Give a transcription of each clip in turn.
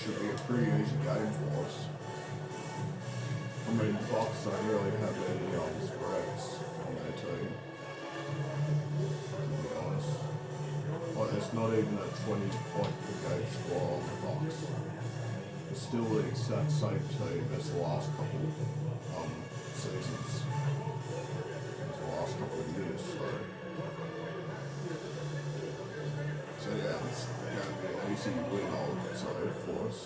should be a pretty easy game for us. I mean, the Bucks don't really have any threats on their team, to be honest. Like, it's not even a 20-point per game score on the Bucks. It's still the exact same team as the last couple seasons, as the last couple of years. So yeah, it's going to be an easy win, I would say, for us.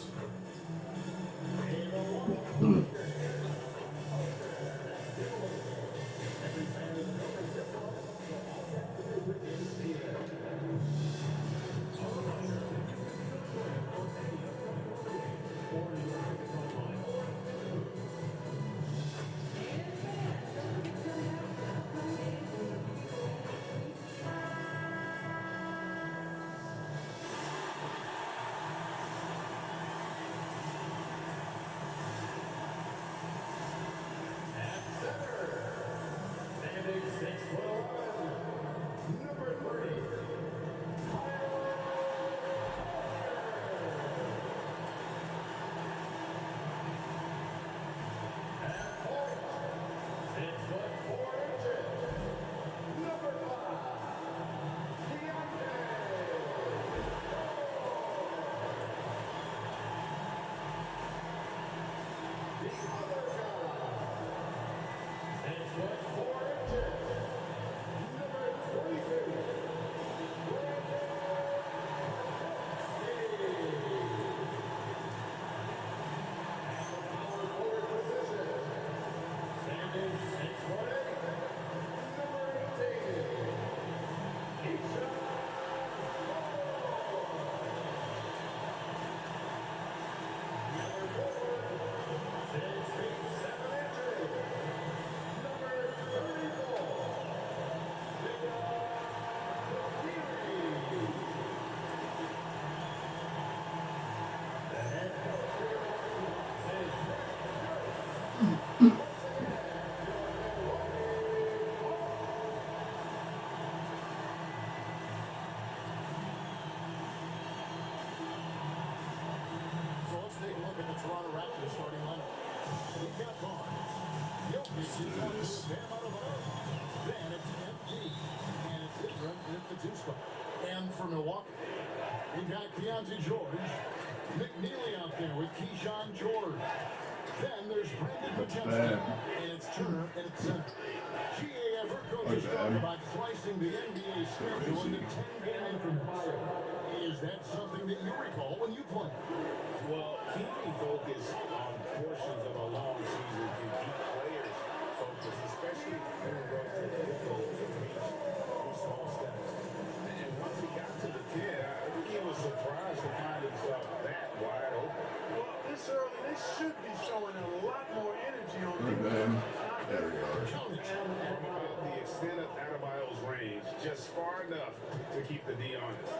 And for Milwaukee, we've got George, McNeely out there with Keyshawn George. Then there's Brandon Kuchenski, and it's Turner, and it's center. G.A. Everett coaches talk about slicing the NBA schedule into 10-game increments. Is that something that you recall when you played? Well, keeping focus on portions of a long season can keep players focused, especially when it goes to the goals and reach small steps. And once he got to the 10, I think he was surprised to find himself that wide open. Well, this early, they should be showing a lot more energy on defense. There we go. From about the extent of Adebayo's range, just far enough to keep the D honest.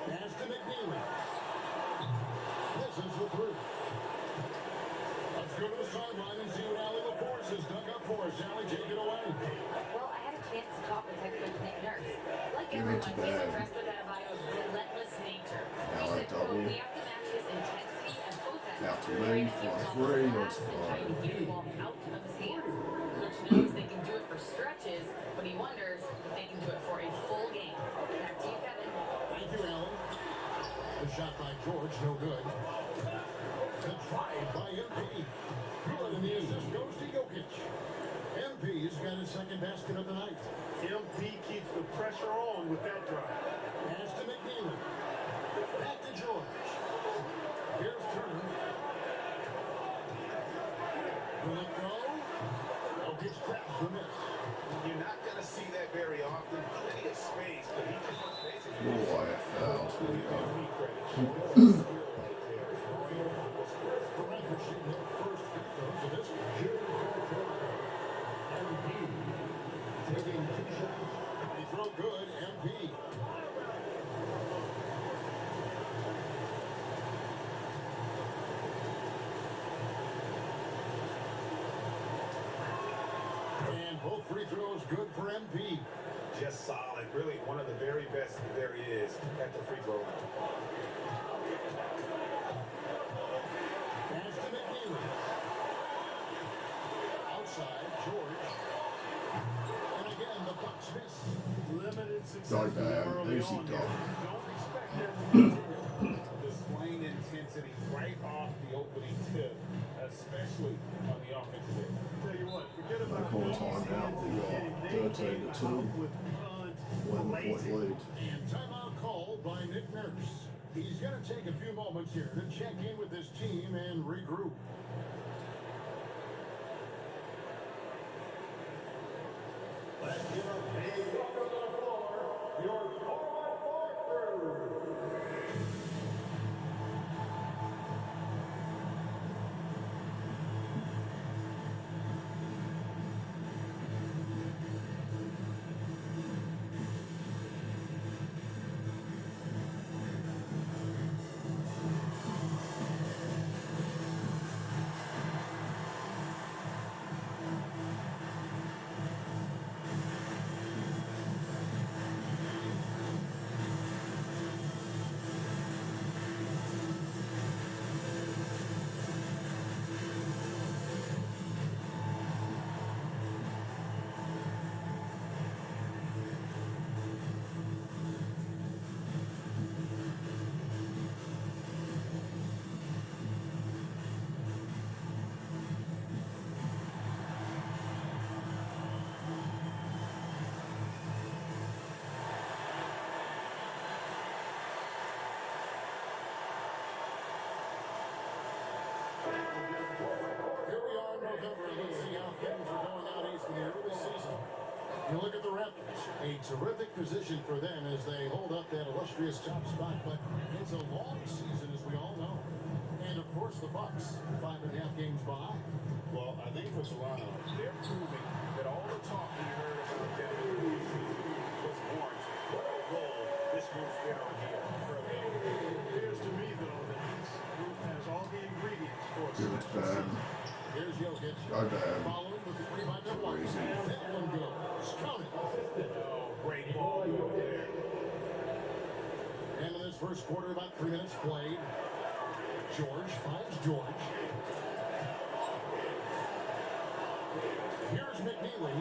Pass to McNeely. This is the three. Let's go to the sideline and see what Allie LaForce has dug up for us. Allie, take it away. Well, I had a chance to talk with head coach Nick Nurse. Like everyone, he's impressed with Adebayo's relentless nature. He said, quote, we have to match his intensity and offense. Trying to get the ball out of his hands. Coach knows they can do it for stretches, but he wonders if they can do it for a full game. Back to you, Kevin. Thank you, Allen. The shot by George, no good. The drive by MP. Good, and the assist goes to Jokic. MP's got his second basket of the night. MP keeps the pressure on with that drive. Pass to McNeely. Back to George. Here's Turner. Will it go? Jokic grabs the miss. You're not going to see that very often. Plenty of space, but he just basically... Oh, I fouled. Taking two shots. He throw good, MP. And both free throws good for MP. Just solid. Really one of the very best there is at the free throw line. So bad. Easy dog. Don't expect that to continue. Displaying intensity right off the opening tip, especially on the offensive end. Tell you what, forget No about call the timeout. easy We ends of the got game. 13 They to came 2. out with 11 point blatant. lead. And timeout called by Nick Nurse. He's going to take a few moments here to check in with his team and regroup. Let's give a big welcome to the floor, your forward crew. Here we are in November. Let's see how things are going out east in the early season. You look at the Raptors, a terrific position for them as they hold up that illustrious top spot, but it's a long season, as we all know. And of course, the Bucks, 5.5 games behind. Well, I think for Toronto, they're proving that all the talk we heard about them in the preseason was warranted. What a role this group's been on here early on. It appears to me, though, that this group has all the ingredients for a Give it to successful bad. Here's Jokic. Go bad. Following with 3 by Milwaukee. Crazy. That one goes. Count it. Oh, great ball over there. And in this first quarter, about 3 minutes played. George finds George. Here's McNeely.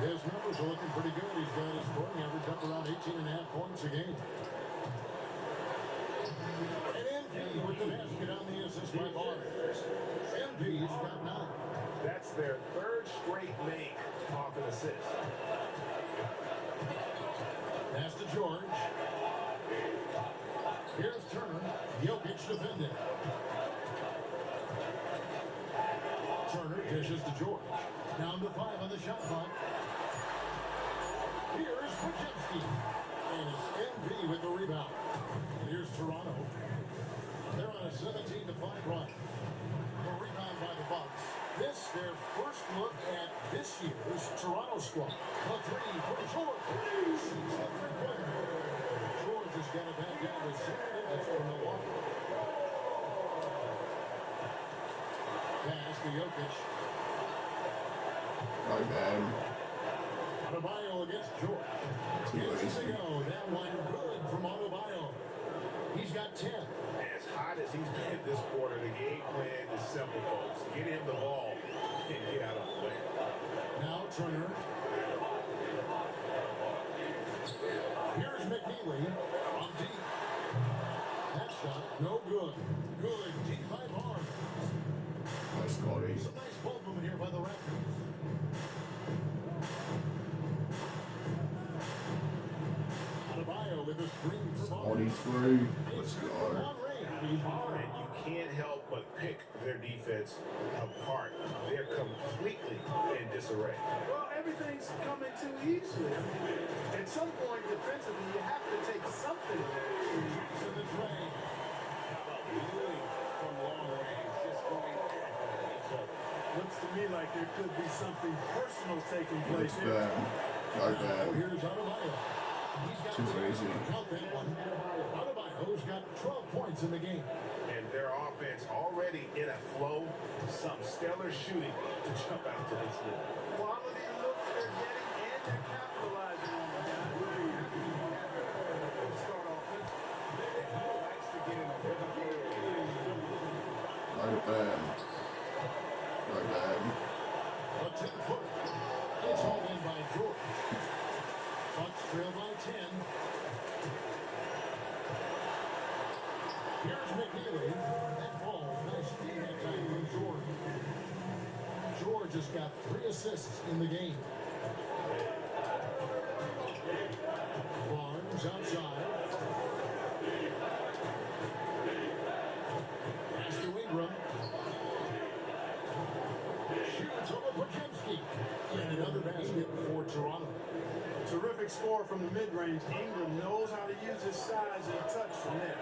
His numbers are looking pretty good. He's got his scoring average up around 18.5 points a game. And MP with the basket on the assist by Barnes. MP's got 9. That's their third straight make off an assist. Pass to George. Here's Turner. Jokic defending. Turner dishes to George. Down to 5 on the shot clock. Here's Wojcicki. And it's NB with the rebound. And here's Toronto. They're on a 17-5 run. The rebound by the Bucks. This, their first look at this year's Toronto squad. The 3 for George. Shoots the three-pointer. George has got it back down to 6 minutes for Milwaukee. Pass to Jokic. Go bad. Adebayo against George. Too Gets it easy. to go. That one good from Adebayo. He's got 10. As hot as he's been this quarter, the game plan is simple, folks. Get him the ball and get out of the way. Now Turner. Here's McNeely from deep. That shot, no good. Good deep by Barnes. Nice Scotty. Some nice ball movement here by the Raptors. Adebayo with a screen for Barnes. 43. Let's go. Long range. And you can't help but pick their defense apart. They're completely in disarray. Well, everything's coming too easily. At some point, defensively, you have to take something. Shoots in the tray. How about Louis from long range, just going at each other? Looks to me like there could be something personal taking place It's here. bad. Go Oh, bad. here's Adebayo. He's got Too 10. easy. Count that one. Adebayo's got 12 points in the game. And their offense already in a flow. Some stellar shooting to jump out to this league. Quality looks they're getting and they're capitalizing on them. Start off with. And he likes to get in a rhythm early. Go bad. Go bad. A 10-footer. It's hauled in by George. Bucks trail by 10. Here's McNeely. That ball, nice speed that time from George. George has got 3 assists in the game. Barnes outside. Pass to Ingram. Shoots over Pajemski. And another basket for Toronto. Terrific score from the mid-range. Ingram knows how to use his size and touch from there.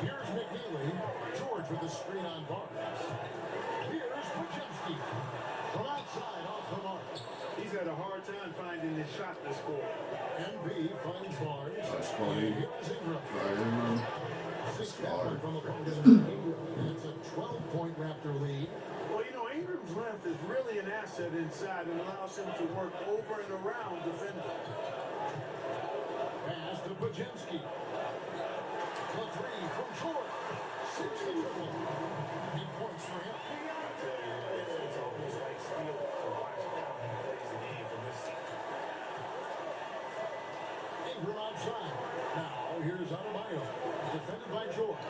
Here's McNeely. George with the screen on Barnes. Here's Pajemski. From outside off the mark. He's had a hard time finding his shot to score. MB finds Barnes. That's funny. And here's Ingram. Ingram. 6 Scored. from opponent. And it's a 12-point Raptor lead. Well, you know, Ingram's length is really an asset inside and allows him to work over and around defenders. Pass to Pajemski. The 3 from George. 6 to triple. 8 points for him. I tell you, it's almost like steel to watch how he plays the game from this side. Ingram outside. Now here's Adebayo. Defended by George.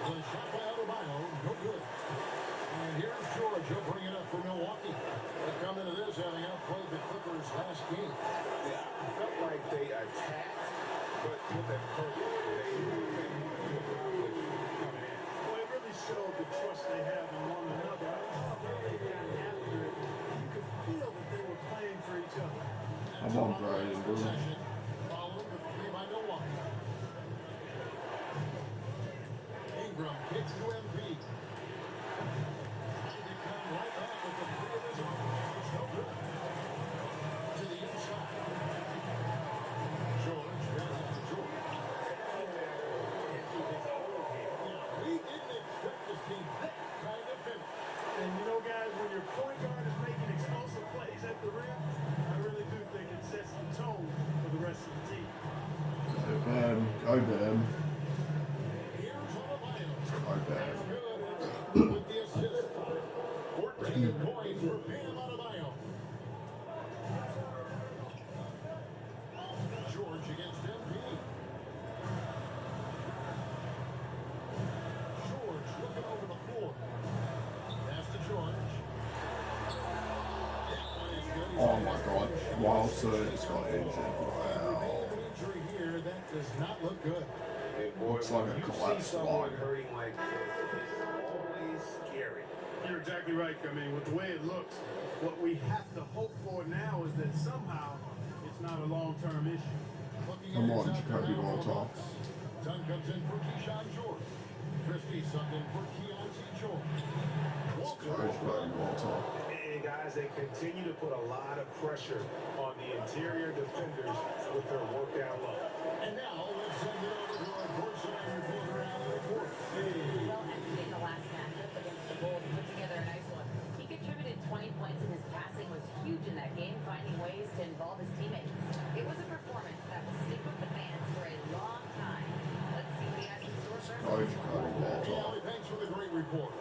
The shot by Adebayo, no good. And here's George. He'll bring it up for Milwaukee. They come into this having outplayed the Clippers last game. Yeah, I felt like they attacked, but with that purpose, they coming in. Well, it really showed the trust they have in one another. I thought they got after it. You could feel that they were playing for each other. Come on, Brian. Possession. Followed the 3 by Milwaukee. Ingram kicks to MP. Trying to come right back with the 3 of his own. It's no good. To the inside. George passes to George. We didn't expect to see that kind of finish. And you know, guys, when your point guard is making explosive plays at the rim, I really do think it sets the tone for the rest of the team. Go bad. Go bad. Here's Adebayo. Go bad. Good with the assist. 14 points for Bam Adebayo. George against MP. George looking over the floor. Pass to George. That one is good. He's Oh got my his god. shot. While Serge got injured. Remain Wow. of an injury here. That does not look good. Hey, boy, Looks like when a you collapsed see someone line. hurting like this, it's always scary. You're exactly right. I mean, with the way it looks, what we have to hope for now is that somehow it's not a long-term issue. Looking Come at on, his Jacoby outcome Walter. now for the Bucks. Dunn comes in for Keyshawn George. Christie subbed in for Keontae George. Serge Brian Walter. And guys, they continue to put a lot of pressure on the interior defenders with their work down low. And now let's send it over to our courtside reporter, Allie Ford. Well, in the last matchup against the Bulls, put together a nice one. He contributed 20 points and his passing was huge in that game, finding ways to involve his teammates. It was a performance that will stick with the fans for a long time. Let's see what he has in store for us. Go Jacoby Hey, Walter. Allie, thanks for the great report.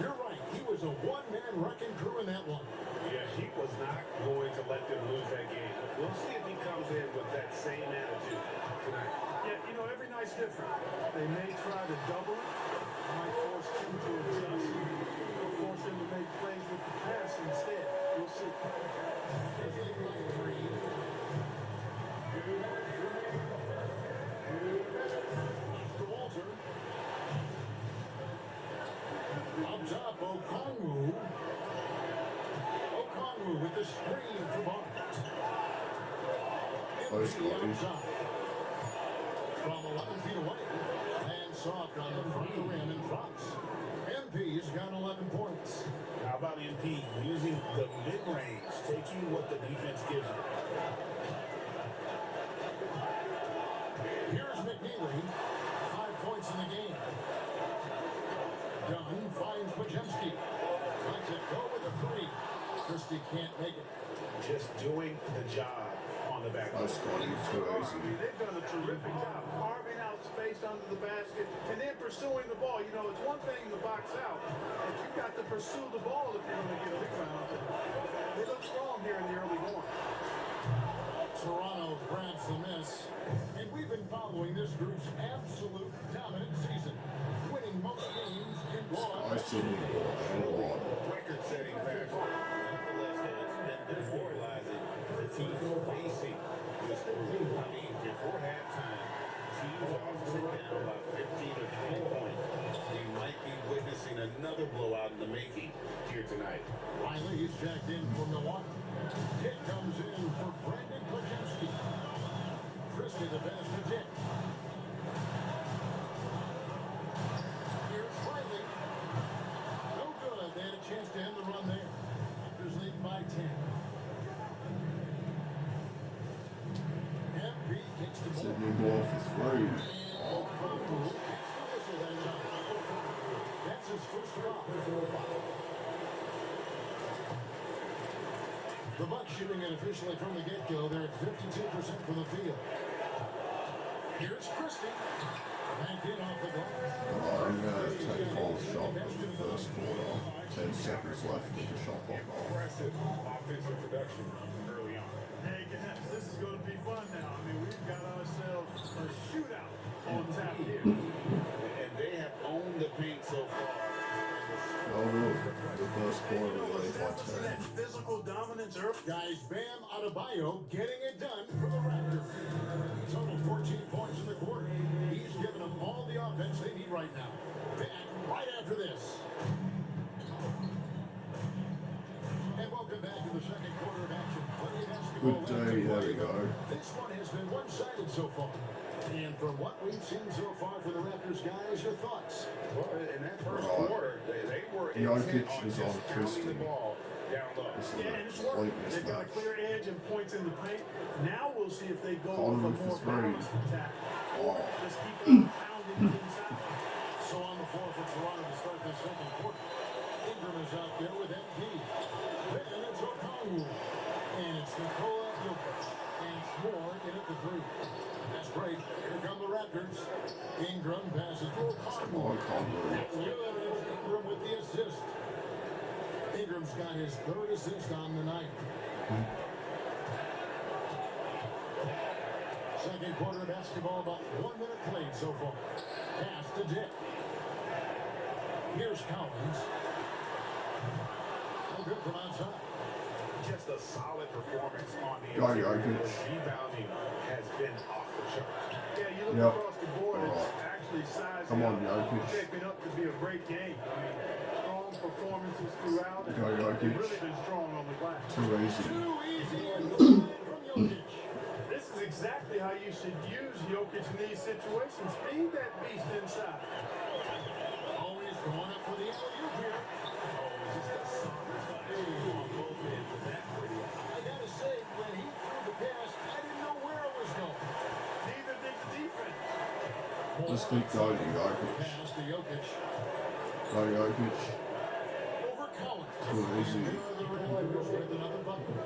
You're right. He was a one-man wrecking crew in that one. Yeah, he was not going to let them lose that game. We'll see if he comes in with that same attitude tonight. Yeah, you know, every night's different. They may try to double it, might force him to adjust, or force him to make plays with the pass instead. We'll see. Leading by 3. To Walter. Up top, Okongwu. Okongwu with the screen for Barnes. Close Empty call. outside. From 11 feet away. And soft on the front of the rim and drops. MP's got 11 points. How about MP using the mid-range, taking what the defense gives him? Here's McNeely. 5 points in the game. Dunn finds Pajemski. Lets it go with a 3. Christie can't make it. Just doing the job on the back. That's Scotty too I easy. mean, they've done a terrific job carving out space under the basket and then pursuing the ball. You know, it's one thing to box out, but you've got to pursue the ball if you're going to get a rebound. They look strong here in the early going. Toronto grabs the miss. And we've been following this group's absolute dominant season, winning most games in I still need more. Record-setting fashion. Nonetheless, it's been demoralizing for the team facing this group. I mean, before halftime, teams often down by 15 or 20 points. We might be witnessing another blowout in the making here tonight. Riley is checked in for Milwaukee. Dick comes in for Brandon Pajewski. Christie the pass to Dick. Here's Riley. No good. They had a chance to end the run there. Raptors lead by 10. MP kicks the ball. Sydney ball for 3. That's his first foul. The Bucks shooting it officially from the get-go. They're at 52% from the field. Here's Christie. Banked in off the glass. I'm going to take full shot in the first quarter. 10 seconds left with the shot clock off. Impressive offensive production early on. Hey guys, this is going to be fun now. I mean, we've got ourselves a shootout on tap here. And they have owned the paint so far. Oh, look, the first quarter really went That physical dominance early. Guys, Bam Adebayo getting it done for the Raptors. Total 14 points in the quarter. He's given them all the offense they need right now. Back right after this. And welcome back to the second quarter of action. Plenty of basketball Good left day, to there play. we go. This one has been one-sided so far. And from what we've seen so far for the Raptors, guys, your thoughts? Well, in that first Right. quarter, they were Jokic intent on is just on pounding Christie. the ball down low. This is Yeah, and a it's complete working. They've got a mismatch. clear edge and points in the paint. Now we'll see if they go Holland with a for more 3. balanced attack. Or Oh. just keep it pounding inside. So on the floor for Toronto to start the second quarter. Ingram is out there with MP. Then it's Okongwu. And it's Nikola Jokic. And it's Moore in at the 3. That's break. Here come the Raptors. Ingram passes to Come Okongwu. on, Conley. That's good. It's Ingram with the assist. Ingram's got his third assist on the night. Second quarter of basketball, about 1 minute played so far. Pass to Dick. Here's Collins. No good from outside. Just a solid performance on the Got interior. Jokic. The rebounding has been off the charts. Yeah, you look Yep. across the board, it's Alright. actually sizing Come on, up, Jokic. shaping up to be a great game. I mean, strong performances throughout. And Go, Jokic. they've really been strong on the glass. Too easy. Too easy and good from Jokic. This is exactly how you should use Jokic in these situations. Feed that beast inside. Always going up for the alley-oop here. Just a sacrifice on both ends of that pretty. I gotta say, when he threw the pass, I didn't know where it was going. Neither did the defense. Just keep going, Jokic. Pass to Jokic. Go, Jokic. Over Collins. Too easy. The Raptors with another bucket.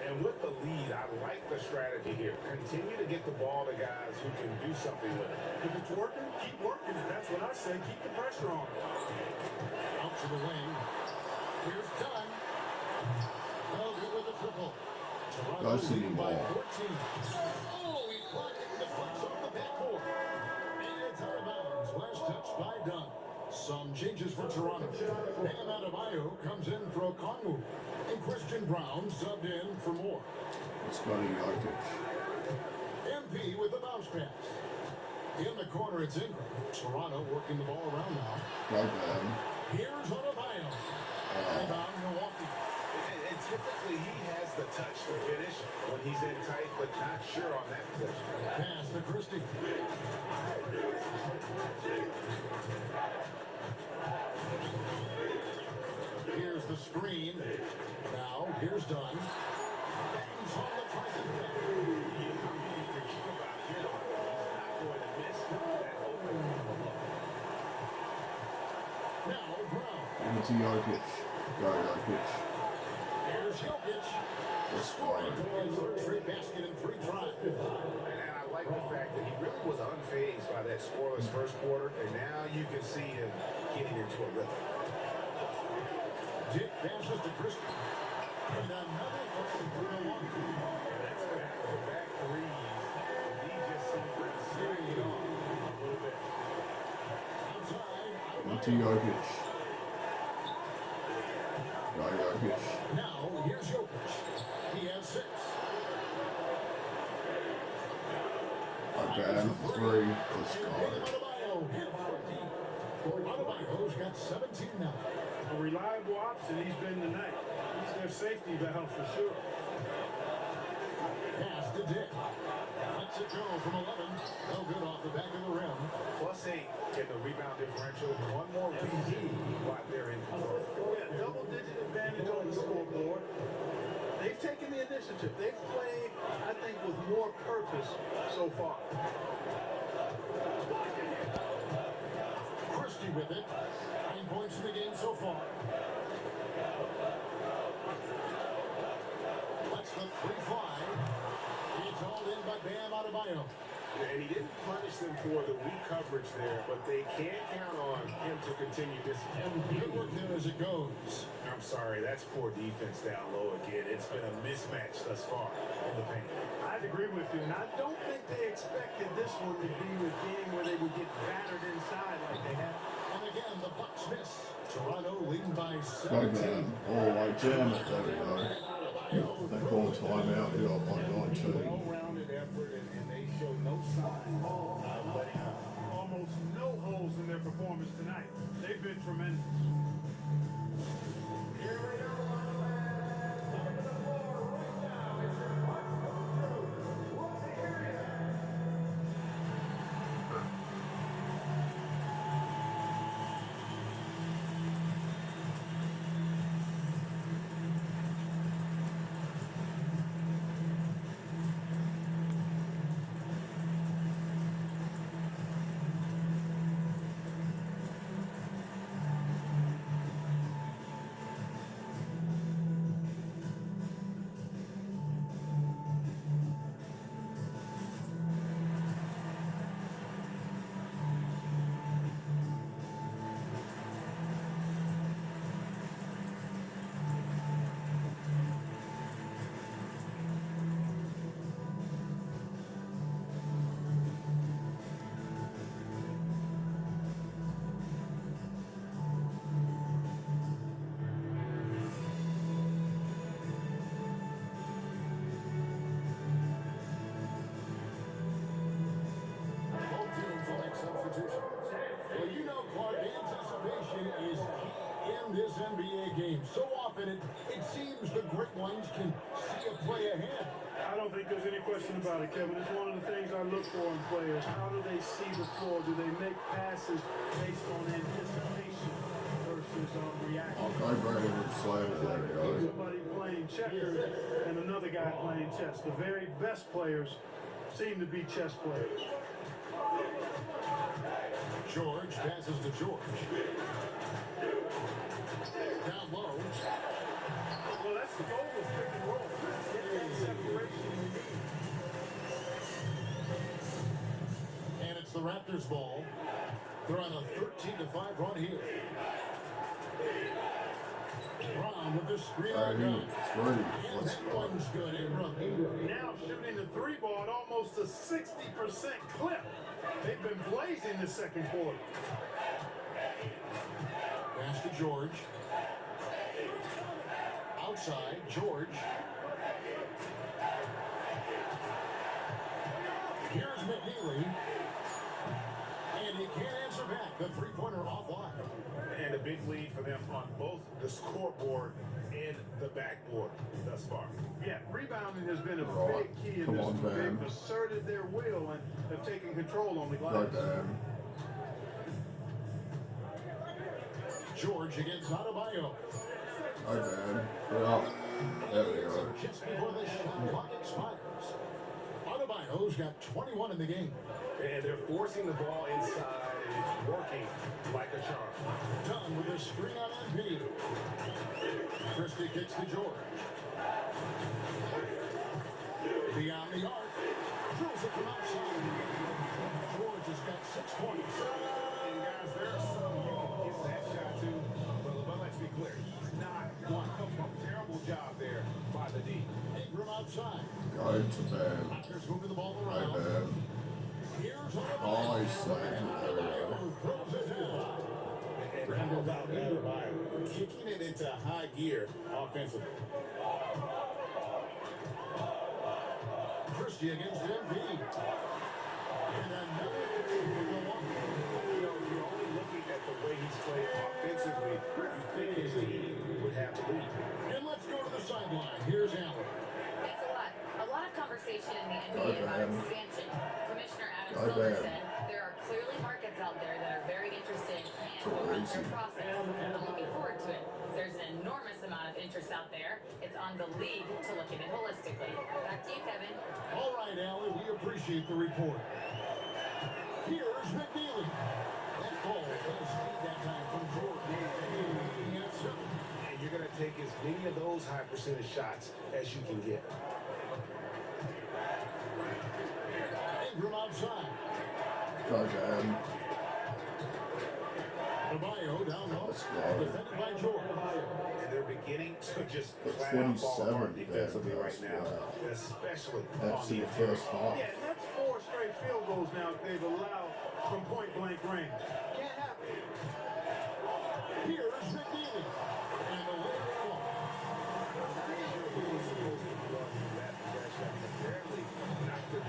And with the lead, I like the strategy here. Continue to get the ball to guys who can do something with it. If it's working, keep working. That's what I say. Keep the pressure on. Out to the wing. Here's Dunn. No good with the triple. Toronto Go, Sydney leading by ball. 14. Oh, he blocked it. Deflects off the backboard. And it's out of bounds. Last touch by Dunn. Some changes for Toronto. Bam Adebayo comes in for Okongwu. And Christian Brown subbed in for Moore. Let's go to Jokic. MP with the bounce pass. In the corner, it's Ingram. Toronto working the ball around now. Go, Bam. Here's Adebayo. Rebound, Milwaukee. And typically he has the touch to finish when he's in tight, but not sure on that possession. Pass to Christie. Here's the screen. Now, here's Dunn. Bangs on the trifling back. Now, Brown. Into Jokic. Go, Jokic. Here's Jokic. Scoring his third straight basket in 3 tries. And I like the fact that he really was unfazed by that scoreless first quarter, and now you can see him getting into a rhythm. Dick passes to Christie. And another three for Milwaukee. That's back-to-back threes. He just seems like to Jokic. Go Jokic. Now, here's Jokic. He has 6. Again, 3. Let's go. Adebayo hit from deep. Adebayo's got 17 now. A reliable option he's been tonight. He's their safety valve for sure. Pass to Dick. Lets it go from 11. No good off the back of the rim. +8 in the rebound differential. One more reason why they're in control. Yeah, double-digit advantage on the scoreboard. They've taken the initiative. They've played, I think, with more purpose so far. Christie with it. 9 points in the game so far. Lets the 3 fly. It's all in by Bam Adebayo. And he didn't punish them for the weak coverage there, but they can count on him to continue this. And good work there as it goes. I'm sorry, that's poor defense down low again. It's been a mismatch thus far in the paint. I'd agree with you, and I don't think they expected this one to be a game where they would get battered inside like they have. And again, the Bucks miss. Toronto leading by Go 17. down. Oh, I jam it. There we go. They call timeout here on 19. Well-rounded effort, and they show no sign of letting up. Almost no holes in their performance tonight. They've been tremendous. Both teams will make substitutions. Well, you know, Clark, anticipation is key in this NBA game. So often it seems the great ones can see a play ahead. I don't think there's any question about it, Kevin. It's one of the things I look for in players. How do they see the floor? Do they make passes based on anticipation versus reaction? Okay, very good slam. There we go. Somebody playing checkers and another guy playing chess. The very best players seem to be chess players. George passes to George. Down low. Well, that's the goal of pick and roll. Get that separation you need. And it's the Raptors ball. They're on a 13-5 run here. Brown with the screen on Three. And Let's that go. one's good. Ingram. Now shooting the 3 ball at almost a 60% clip. They've been blazing the second quarter. Pass to George. Outside, George. Here's McNeely. And he can't answer back. The three-pointer offline. And a big lead for them on both the scoreboard and the backboard thus far. Yeah, rebounding has been a Right. big key in Come this on, one. man. They've asserted their will and have taken control on the Go glass. down. George against Adebayo. Go down. Yeah. There we go. Just before the shot clock expires. Adebayo's got 21 in the game. And they're forcing the ball inside, and it's working like a charm. Done with a screen on MP. Christie kicks to George. Beyond the arc. Drills it from outside. George has got 6 points. And guys, there are some you can give that shot to, but let's be clear, he's not one. Terrible job there by the D. Ingram outside. Go to bed. Raptors moving the ball Go around. bed. Here's Nice slam. There we go. Adebayo throws it in. into high gear offensively. Christie against MD. And another three for Milwaukee. You know, if you're only looking at the way he's played offensively, you think his team would have the lead. And let's go to the sideline. Here's Allen. Thanks a lot. A lot of conversation in the NBA about expansion. Commissioner Adam Silver said there are clearly markets out there that are very interested and will run their process. I'm looking forward to it. There's an enormous amount of interest out there. It's on the league to look at it holistically. Back to you, Kevin. All right, Allen, we appreciate the report. Here's McNeely. That ball has speed that time from Jordan. And you're going to take as many of those high percentage shots as you can get. Ingram outside. Goddamn. Adebayo down low. Let's go. Defended by Jordan. And they're beginning to just It's flat out fall 27 apart defensively there, right now, especially That's on the the first half. Yeah, and that's 4 straight field goals now they've allowed from point-blank range. Can't happen. Here's McNeely. And the later one.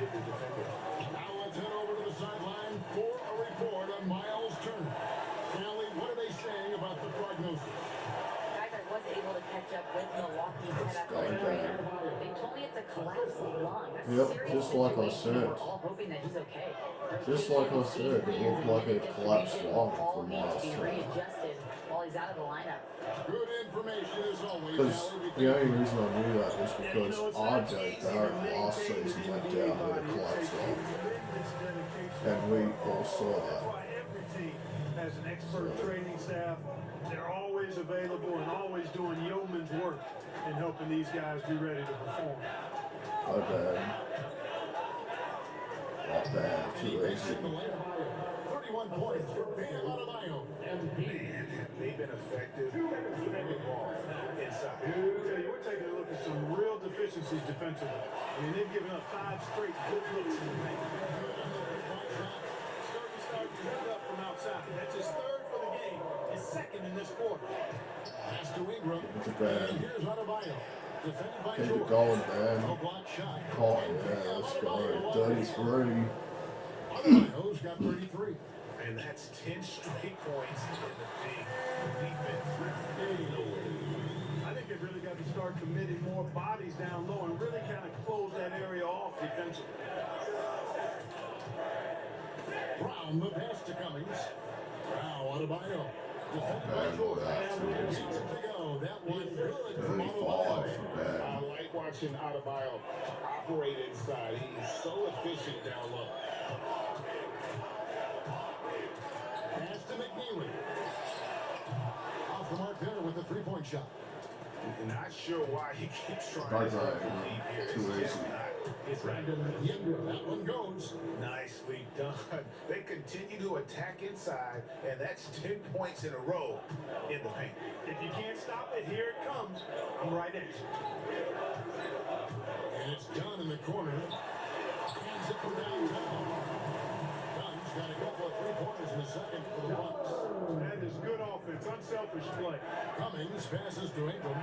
Now let's head over to the sideline for a report on Miles Turner. Sally, what are they saying about the prognosis? Guys, I was able to catch up with Milwaukee's head athletic trainer. They told me it's a collapsed lung. A Yep, serious just like I situation. said. We're all hoping that he's okay. Just like I said, it looked like a collapsed lung All for need Miles to be Turner. readjusted while he's out of the lineup. Good information as always, Because Sally. the only reason I knew that was because RJ Barrett last season went down with a collapsed lung. And we all saw That's that. why every team has an expert training staff. They're always available and always doing yeoman's work in helping these guys be ready to perform. Not bad. Not bad. Too easy. 31 points for Bam Adebayo. Man, have they been effective at keeping the ball inside. I'll tell you, we're taking a look at some real deficiencies defensively. I mean, they've given up 5 straight good looks in the paint. Starting to cut up from outside. That's his 3rd for the game. His 2nd in this quarter. Pass to Ingram. Look at that. And here's Adebayo. Defended by Keep it Jordan. going, No man. block shot. Oh, yeah, let's go. 33. Adebayo's got 33. And that's 10 straight points in the big defense. I think they've really got to start committing more bodies down low and really kind of close that area off defensively. Brown, the pass to Cummings. Now Adebayo. Defended by Jordan. Needs it to go. That one good from 35 Adebayo. for bad. I like watching Adebayo operate inside. He's so efficient down low. Pass to McNeely. Off the mark there with the three-point shot. Not sure why he keeps trying Bye, to bye. lead here. Too It's just easy. not his right. Yep, that one goes. Nicely done. They continue to attack inside, and that's 10 points in a row in the paint. If you can't stop it, here it comes. I'm right at you. And it's done in the corner. Hands it from downtown. Dunn's got a couple of three-pointers in the second for the Bucks. That is good offense, unselfish play. Cummings passes to Ingram.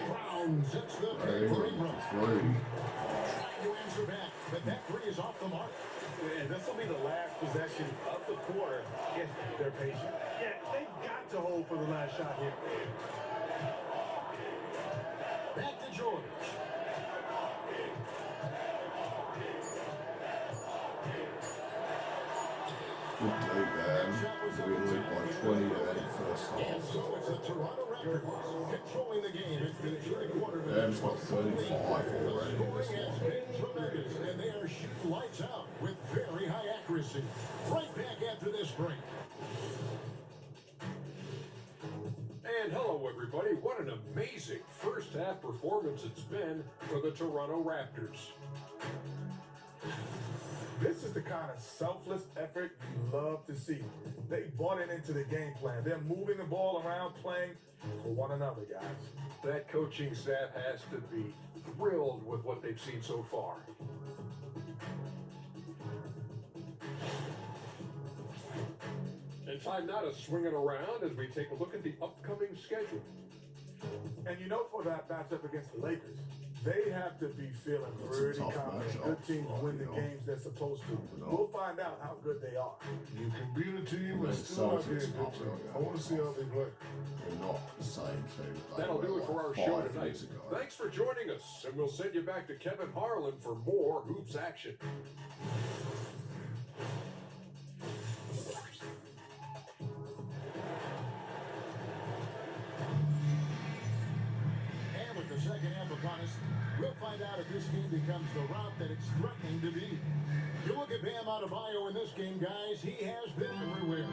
Brown sets the three for Ingram. Trying to answer back, but that three is off the mark. And this will be the last possession of the quarter if they're patient. Yeah, they've got to hold for the last shot here. Back to George. Good day, man. We lead by 20 there in the first And half. so it's the Toronto Raptors controlling the game and finishing the quarter. Bam's got 35 already in this Scoring has one. been tremendous, and they are shooting lights out with very high accuracy. Right back after this break. And hello, everybody. What an amazing first half performance it's been for the Toronto Raptors. This is the kind of selfless effort you love to see. They bought it into the game plan. They're moving the ball around, playing for one another, guys. That coaching staff has to be thrilled with what they've seen so far. And time now to swing it around as we take a look at the upcoming schedule. And you know, for that matchup against the Lakers, they have to be feeling That's a pretty tough confident. matchup. Good teams win the Yeah. games they're supposed to. We'll find out how good they are. You can beat a team And and still not be a Celtics good not team. really I want to see how they play. They're not the same team. They That'll were do it for like our show 5 tonight. years ago. Thanks for joining us, and we'll send you back to Kevin Harlan for more hoops action. And with the second half upon us, we'll find out if this game becomes the route that it's threatening to be. You look at Bam Adebayo in this game, guys, he has been everywhere.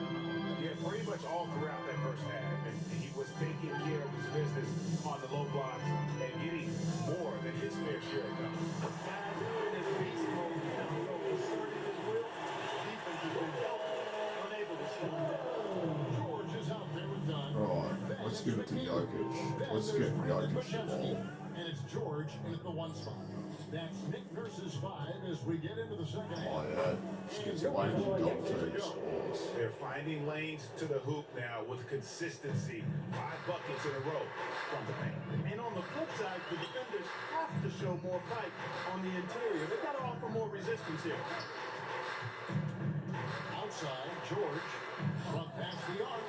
Yeah, pretty much all throughout that first half. And he was taking care of his business on the low blocks and getting more than his fair share of them. Guys, they're in this beast mode now. So asserting his will, defense has been unable to slow him down. George is out there with Dunn. Right, let's give it to Jokic. Then Let's there's get Brandon Jokic the Podziemski, ball. and it's George in at the 1 spot. That's Nick Nurse's 5 as we get into the second half. Oh yeah, let's get the Lakers and double scores. They're finding lanes to the hoop now with consistency. 5 buckets in a row from the paint. And on the flip side, the defenders have to show more fight on the interior. They've got to offer more resistance here. Outside, George, front past the arc.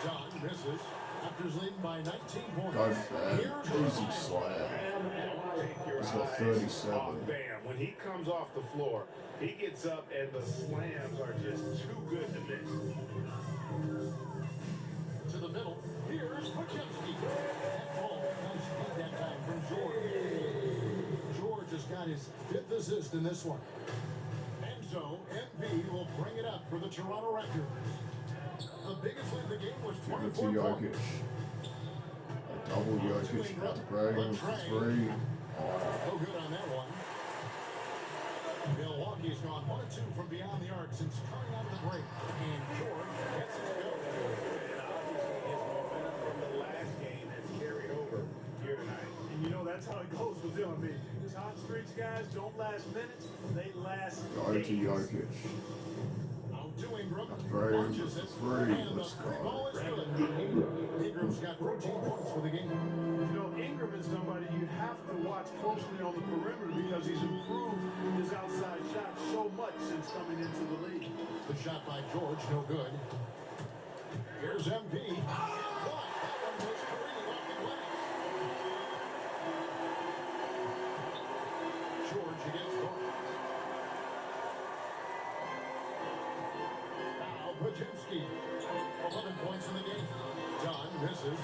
Dunn misses after he's leading by 19 points. Go for that. Here's Easy Adebayo. slam. Take your He's got eyes 37. off Bam. When he comes off the floor, he gets up and the slams are just too good to miss. To the middle. Here's Podziemski. That ball, nice feed that time from George. George has got his 5th assist in this one. And so, MV will bring it up for the Toronto Raptors. The biggest lead of the game was Give it to 24 Jokic. points. A double Jokic out the Bragg for 3. No good on that one. Milwaukee's gone 1 of 2 from beyond the arc since coming out of the break. And George gets it to go. And obviously his momentum from the last game has carried over here tonight. And you know that's how it goes with them. I mean, these hot streaks, guys, don't last minutes. They last Go to days. Jokic. Out to Ingram. Bragg Launches it. for 3. And the Let's free ball go. is good. Ingram's got 14 points for the game. You know, Ingram is somebody you have to watch closely on the perimeter because he's improved his outside shot so much since coming into the league. The shot by George, no good. Here's MP. What? That one was careening off the glass. George against Barnes. Now Podziemski. 11 points in the game. Dunn misses.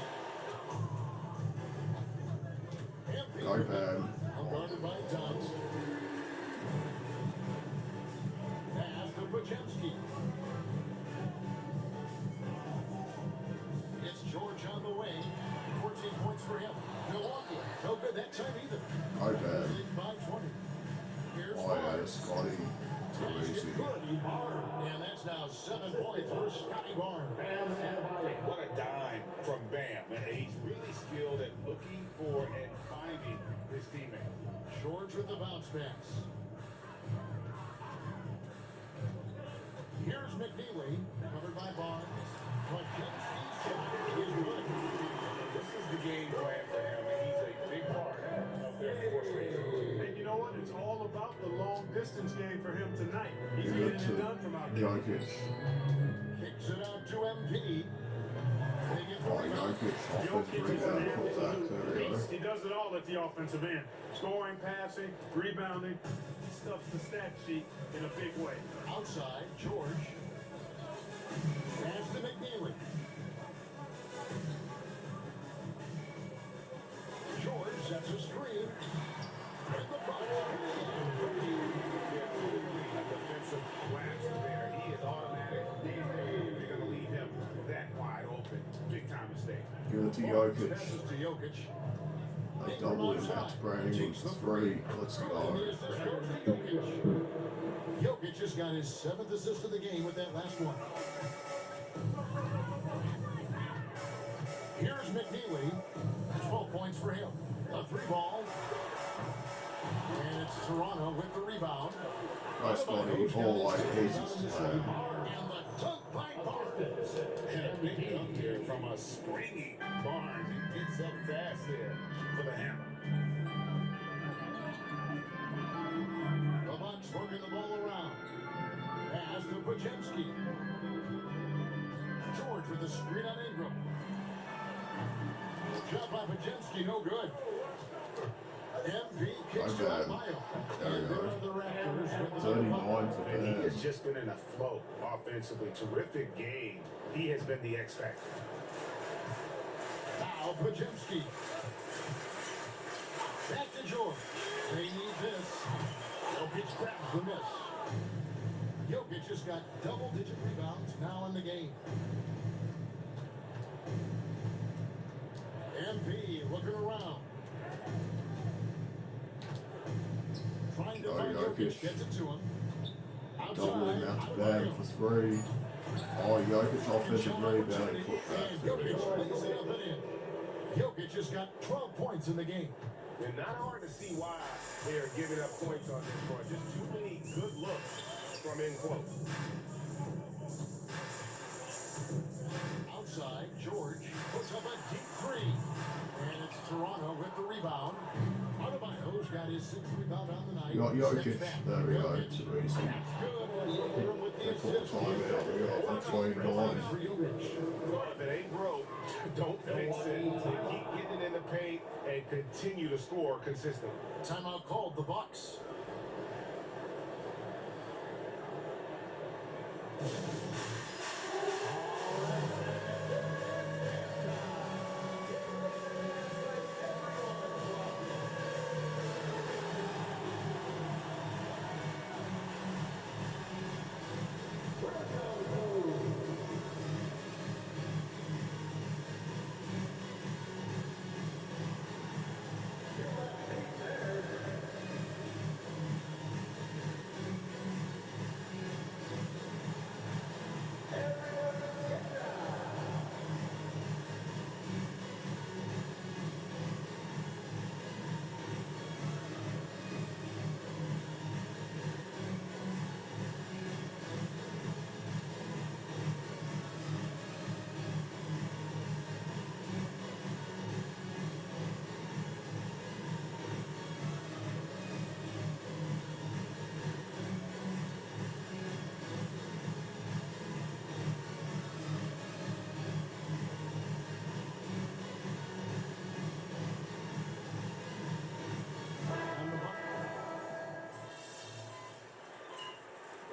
MP. Go bad. Guarded by Dunn. Pass to Podziemski. It's George on the wing. 14 points for him. Milwaukee, no good that time either. Go bad. Leading by 20. Here's Oh yeah, Barnes. Scotty. Too easy. And that's now 7 points for Scotty Barnes. What a dime from Bam. And he's really skilled at looking for and finding his teammate. George with the bounce pass. Here's McNeely, covered by Barnes. Podziemski's shot is good. This is the game plan for him, and he's a big part of their force race. And you know what? It's all about the long distance game for him tonight. He's Give getting it it to done from out there. Jokic. Kicks it out to MP. They get the Oh, rebound. Jokic. Offensive Jokic is an rebound. Put that. absolute There we go. beast. He does it all at the offensive end. Scoring, passing, rebounding. Stuffs the stat sheet in a big way. Outside, George. Pass to McNeely. George sets a screen. In the box. A defensive lapse there. He is automatic. If you're going to leave him that wide open, big time mistake. Give it to Barnes Jokic. passes to Jokic. A double him out the Bragg for 3. Let's And the go. assist goes to Jokic. Jokic just got his 7th assist of the game with that last one. Here's McNeely. 12 points for him. A 3 ball. And it's it's Toronto with the rebound. I scored a ball like Jesus. And the dunk by Barnes. And a big dunk here from a springy Barnes. He gets up fast there for the hammer. The Bucks working the ball around. Pass to Pajemski. George with the screen on Ingram. Shot by Pajemski, no good. MV kicks to Bio. And there are the Raptors with the 39 for And he them. has just been in a flow offensively. Terrific game. He has been the X factor. Now Pajemski. Back to George. They need this. Jokic grabs the miss. Jokic just got double-digit rebounds now in the game. MP looking around. Trying to find Jokic. Gets it to him. Double the amount of bag for 3. Oh, Jokic offensive rebound and put that. Jokic lays it up and in. Jokic just got 12 points in the game. And not hard to see why they are giving up points on this run. Just too many good looks from in close. Outside, George puts up a deep 3. And it's Toronto with the rebound. Adebayo's got his 6th rebound on the night. Jokic, there we go, it's easy. That's good. And Ingram with the They call assist. timeout, we got 29. Well, if it ain't broke, don't fix it. So keep getting it in the paint and continue to score consistently. Timeout called the Bucks.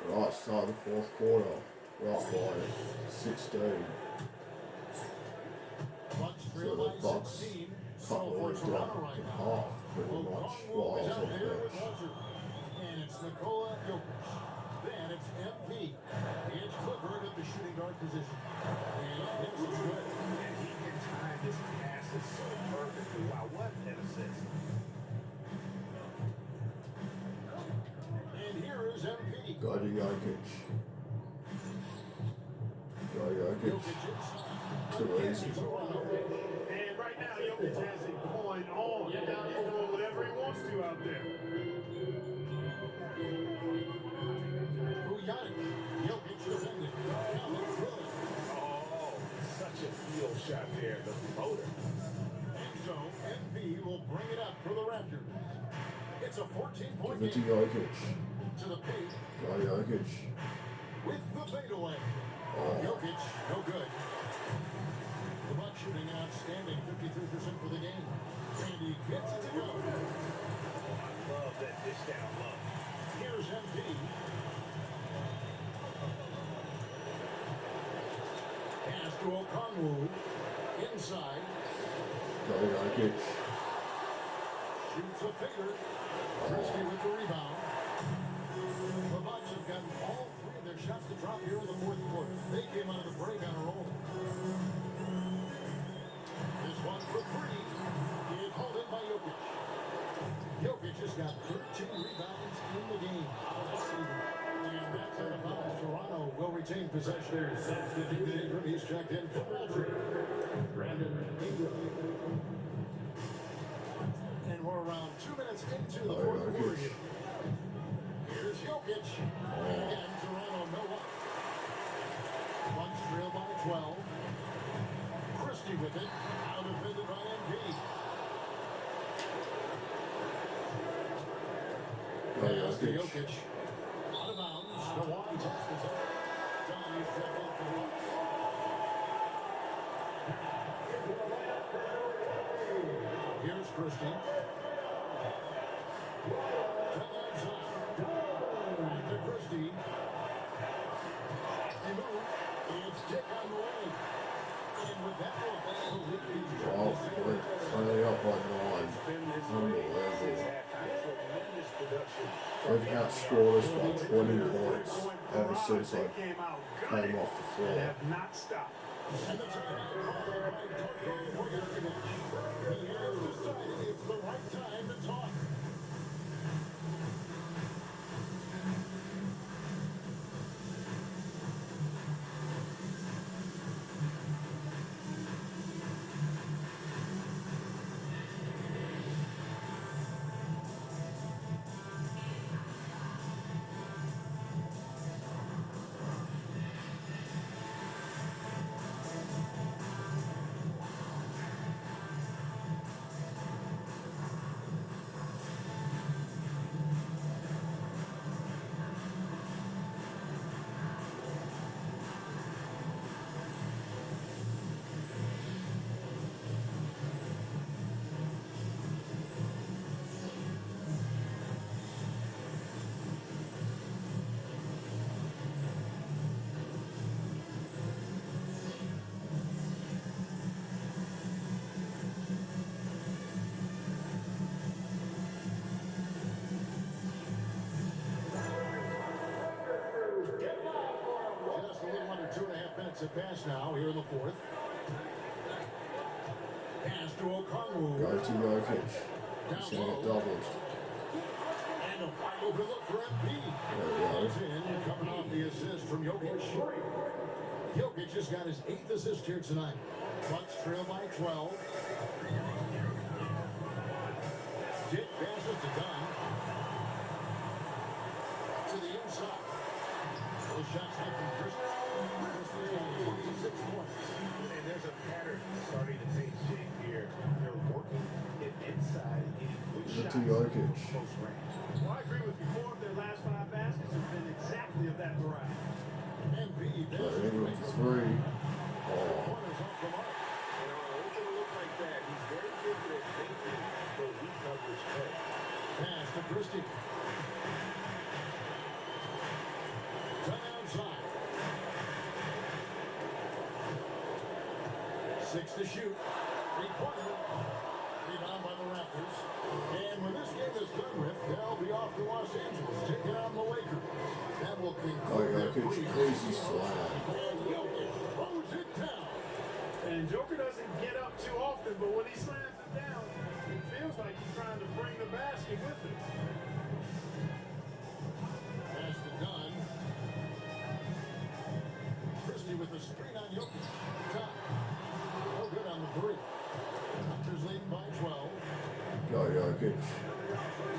Right, start of the 4th quarter. Right by 16. Bucks So trail the by Bucks 16. cut So for those Toronto down right in now. half, pretty much, Okongwu while I is was out on there with bench. Walter. And it's Nikola Jokic. Then it's MP. It's Clifford at the shooting guard position. And this is good. And he can time his passes so perfectly. Wow, what an assist. And here is MP. Go to Jokic. Go Jokic. Jokic inside. Too easy. Toronto. And right now, Jokic has it going on. He's doing whatever he wants to out there. Bujanic. Jokic defending. Calvin Phillips. Oh, such a field shot there. The floater. And so MP will bring it up for the Raptors. It's a 14-point Give it to game. Jokic. To the paint Go Jokic. with the fadeaway. Oh, Jokic, no good. The Bucks shooting outstanding, 53% for the game. And he gets it to go. Love that dish down low. Here's MP. Pass to Okongwu. Inside. go Jokic. Shoots a finger. Christie with the rebound. The Bucks have gotten all 3 of their shots to drop here in the 4th quarter. They came out of the break on a roll. This one for 3. It's hauled in by Jokic. Jokic just got 13 rebounds in the game. And that's out of bounds. Toronto will retain possession. Substitute Ingram. He's checked in for Walter. And we're around 2 minutes into the 4th quarter here. Pass to Jokic. Jokic. Out of bounds. Milwaukee takes possession. Johnny's dribbling for once. Here's Christie. Back to Christie. He moves. It's Dick on the way. And with that one, the lead is Oh, we're finally up by 9. Unbelievable. We've outscored us by 20 points ever since I came off the floor. Have not stopped. And the time. He has decided it's the right time to talk. Just a little under 2.5 minutes have passed now here in the fourth. Pass to Okongwu. Go to Jokic. He's going to get doubled. And a wide open look for MP. There we It's in, coming off the assist from Jokic. Jokic just got his 8th assist here tonight. Bucks trail by 12. Dick passes to Dunn. To the inside. Those shots hit from Christie. Christie has 26 points. And there's a pattern starting to take shape here. They're working it inside, getting good Go shots to Jokic. from close range. Well, I agree with you. 4 of their last 5 baskets have been exactly of that variety. MP Go passes to Ingram Ingram. for 3. Oh, Corners off the mark. And on an open look like that, he's very good at making the weak coverage play. Pass to Christie. Done outside. 6 to shoot. 3-pointer. Rebound by the Raptors. And when this game is done with, they'll be off to Los Angeles, taking on the Lakers. That will conclude their Jokic, brief. crazy slam. And Jokic throws it down. And Joker doesn't get up too often, but when he slams it down, it feels like he's trying to bring the basket with him. Pass to Dunn. Christie with the screen on Jokic. Top. No good on the 3. Raptors lead by 12. Go Jokic.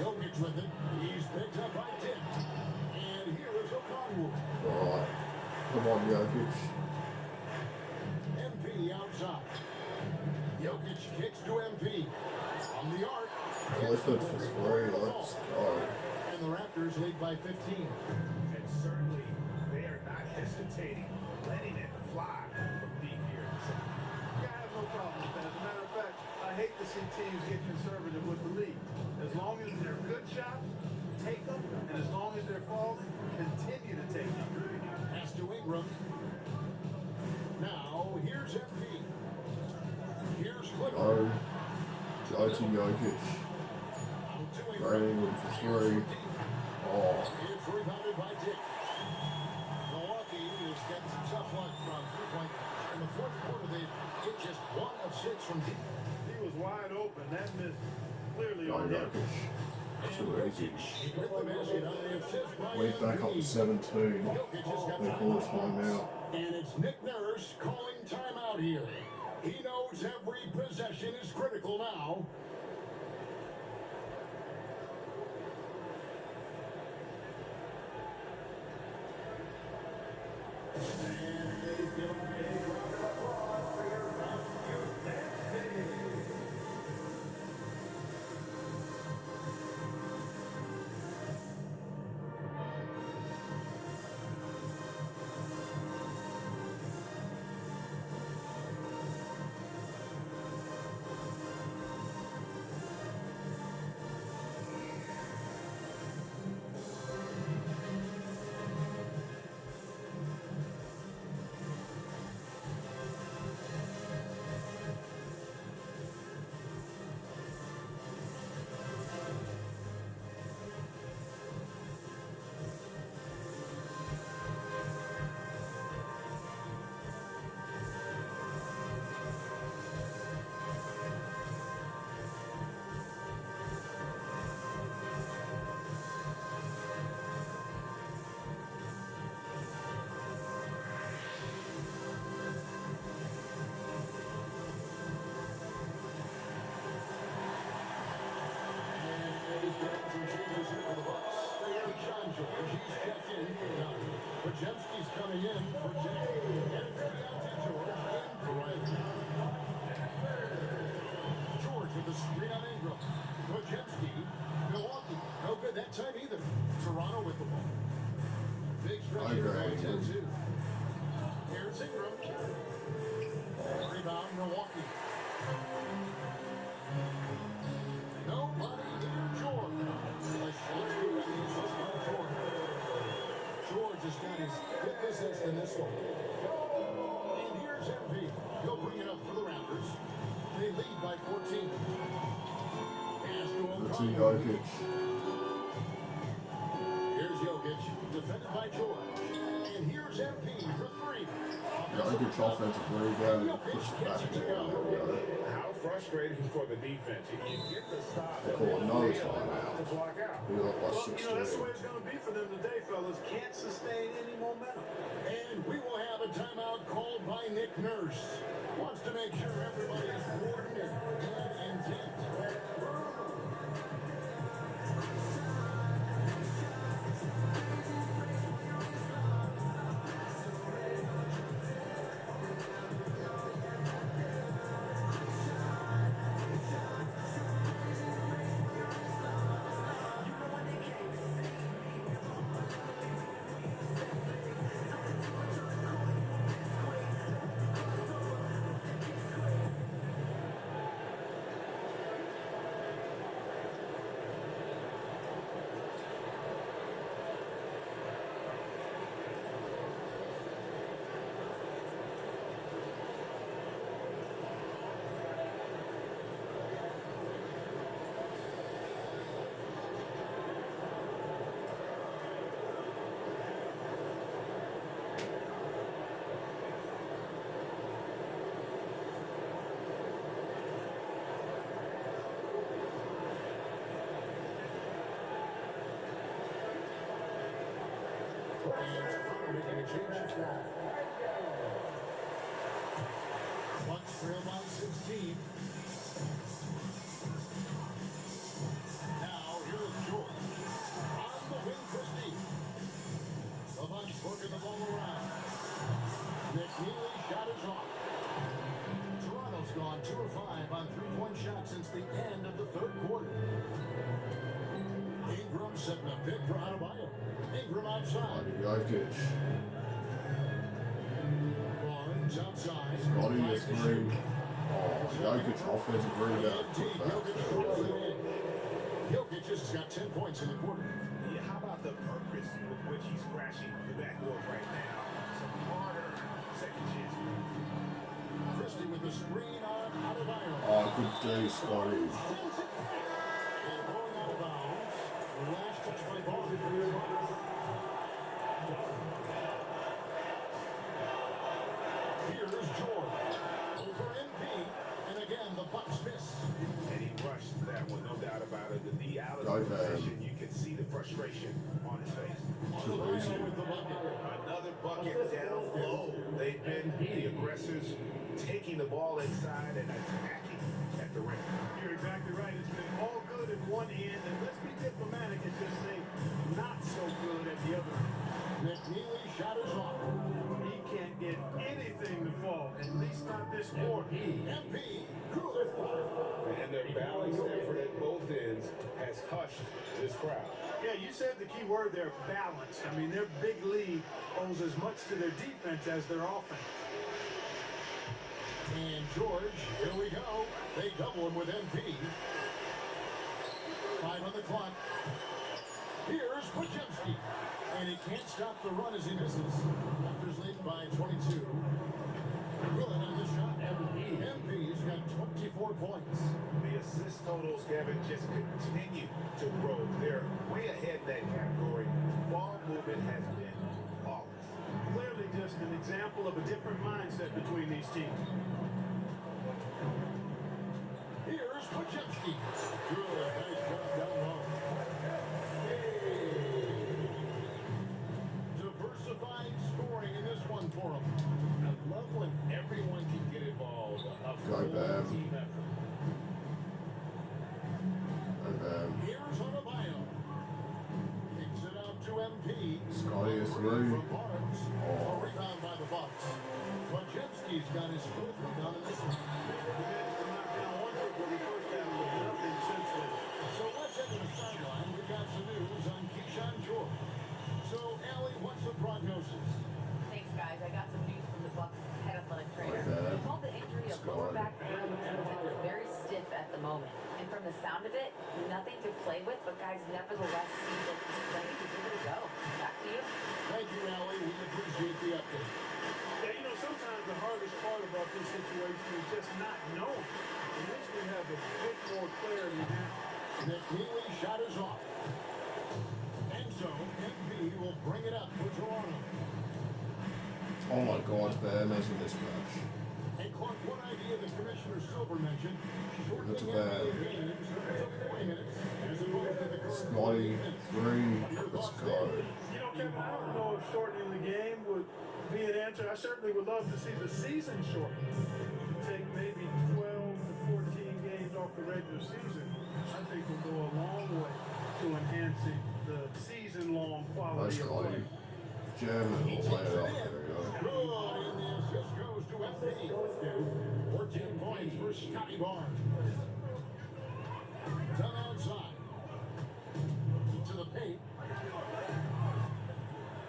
Jokic with it. He's picked up by Dick. And here is Okongwu. Right. Come on, Jokic. MP outside. Jokic kicks to MP. On the arc. Clifford for 3. Let's go. And the Raptors lead by 15. And certainly, they are not hesitating, letting it fly from deep here in the second. Yeah, I have no problem with that. As a matter of fact, I hate to see teams get conservative with the lead. As long as they're good shots, take them. And as long as they're falling, continue to take them. Pass to Ingram. Now, here's MP. Here's Clifford. Go. Go to Jokic. Out to Go Ingram. Ingram for 3. Oh, It's rebounded by Dick. Milwaukee is getting some tough luck from 3-point. In the fourth quarter, they hit just 1 of 6 from deep. He was wide open. That missed clearly go on him. Jokic. Too easy. With the basket on the assist by Went back up to MP. 17. Jokic has got They call a timeout. And it's Nick Nurse calling timeout here. He knows every possession is critical now. halftime either. Toronto with the ball. Big stretch here Okay. by 10-2. Here's Ingram. Rebound, Milwaukee. Nobody near George. Let's go on the assist by George. George has got his 5th assist in this one. And here's MP. He'll bring it up for the Raptors. They lead by 14. Pass to O'Connor. Here's Jokic, defended by George. And here's MP for 3. Jokic offensive rebound. Push it back to How frustrating for the defense. You get the stop. They call another timeout. To block out. We got by Well, 6 that's the way to it's going to be for them today, fellas. Can't sustain any momentum. And we will have a timeout called by Nick Nurse. Wants to make sure everybody is coordinated and intent. Bucks trail by 16. Now here is George. On the wing for Steve. The Bucks working the ball around. McNeely shot is off. Toronto's gone 2 of 5 on 3-point shots since the end of the 3rd quarter. Ingram setting a pick for Adebayo. Ingram outside. Jokic. Barnes outside. Scotty is 3. Oh, Jokic offensive rebound. Put back. Jokic just got 10 points in the quarter. Yeah, how about the purpose with which he's crashing the backboard right now? Some harder second chance. Christie with the screen on Adebayo. Oh, good day, Scotty. And going out of bounds. Last touch by Barnes. Here's George. Over MP. And again, the Bucks miss. And he rushed that one, no doubt about it. The out of Go the ahead. position, you can see the frustration on his face. Adebayo with the bucket. Another bucket down low. They've been the aggressors taking the ball inside and attacking at the rim. You're exactly right. It's been all good at one end, and let's be diplomatic and just say not so good at the other. McNeely shot is off. He can't get anything to fall, at least not this quarter. MP. Good. And their balanced effort at both ends has hushed this crowd. Yeah, you said the key word there, balanced. I mean, their big lead owes as much to their defense as their offense. And George, here we go. They double him with MP. 5 on the clock. Here's Pajemski. And he can't stop the run as he misses. Raptors lead by 22. Good on this shot. MP's got 24 points. The assist totals, Kevin, just continue to grow. They're way ahead in that category. Ball movement has been flawless. Clearly just an example of a different mindset between these teams. Here's Pajemski. Good. Nice job down low. Diversified scoring in this one for him. I love when everyone can get involved. A Go full bad. team effort. Here's Adebayo. Kicks it out to MP. Scotty is 3. For Barnes. A rebound by the Bucks. Pajemski's got his 4th rebound in this one. He managed to knock down one trick when he first had him with nothing since then. So let's head to the sideline. We've got some news on Keyshawn George. So, Allie, what's the prognosis? Thanks, guys. I got some news from the Bucks head athletic trainer. that. He called the injury a lower back injury and said it's very stiff at the moment. And from the sound of it, nothing to play with, but guys, nevertheless, seems like he's ready to give it a go. Back to you. Thank you, Allie. We appreciate the update. Yeah, you know, sometimes the hardest part about this situation is just not knowing. At least we have a bit more clarity now. Nick Neely shot is off. And so, MP will bring it up for Toronto. Oh my God, the amazing mismatch. And Clark, one idea that Commissioner Silver mentioned, shortening That's bad. NBA games to 40 minutes as opposed to the current Scotty, 3, let's go. You know, Kevin, I don't know if shortening the game would be an answer. I certainly would love to see the season shortened. Take maybe 12 to 14 games off the regular season. I think will go a long way to enhancing the season-long quality Nice of play. Scotty. Jam it all the way up. There we go. Good, and the assist goes to MP. 14 points for Scotty Barnes. Done outside. To the paint.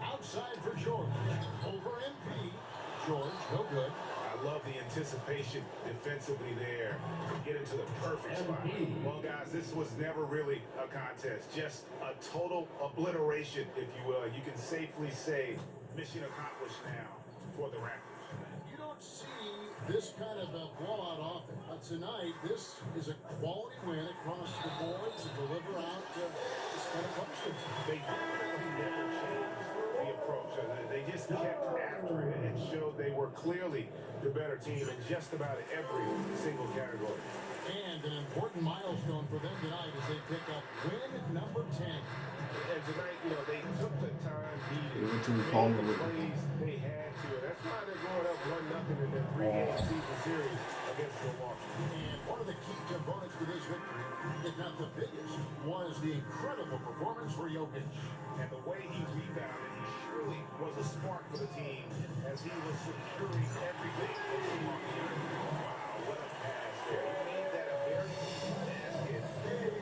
Outside for George. Over MP. George, no good. I love the anticipation defensively there to get into the perfect spot. Well, guys, this was never really a contest, just a total obliteration, if you will. You can safely say mission accomplished now for the Raptors. You don't see this kind of a blowout often, but tonight this is a quality win across the board to deliver out this kind of punishment. They never changed the approach. They just kept after it and showed they were clearly the better team in just about every single category. And an important milestone for them tonight as they pick up win number 10. And tonight, you know, they took the time needed. They went to the made Congo. the plays they had to. And that's why they're going up 1-0 in their 3-game season series against Milwaukee. And one of the key components to this victory, if not the biggest, was the incredible performance for Jokic. And the way he rebounded, he surely was a spark for the team as he was securing everything in Milwaukee. Wow, what a pass there. He made that a very easy basket.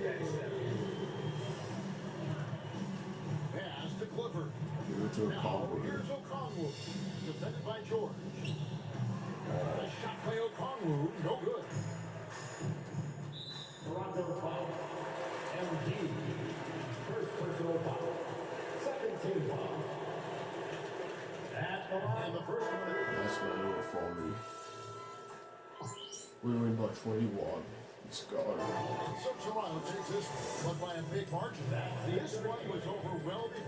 That seven. Pass to Clifford. Give it to a Now, Congo. here's Okongwu, defended by George. A shot by Okongwu, no good. Toronto foul. MD. First personal foul. Second team foul. At the line. And the first one. That's gonna do it for me. We win by 21. Let's go. So Toronto takes this one by a big margin. This one was overwhelming.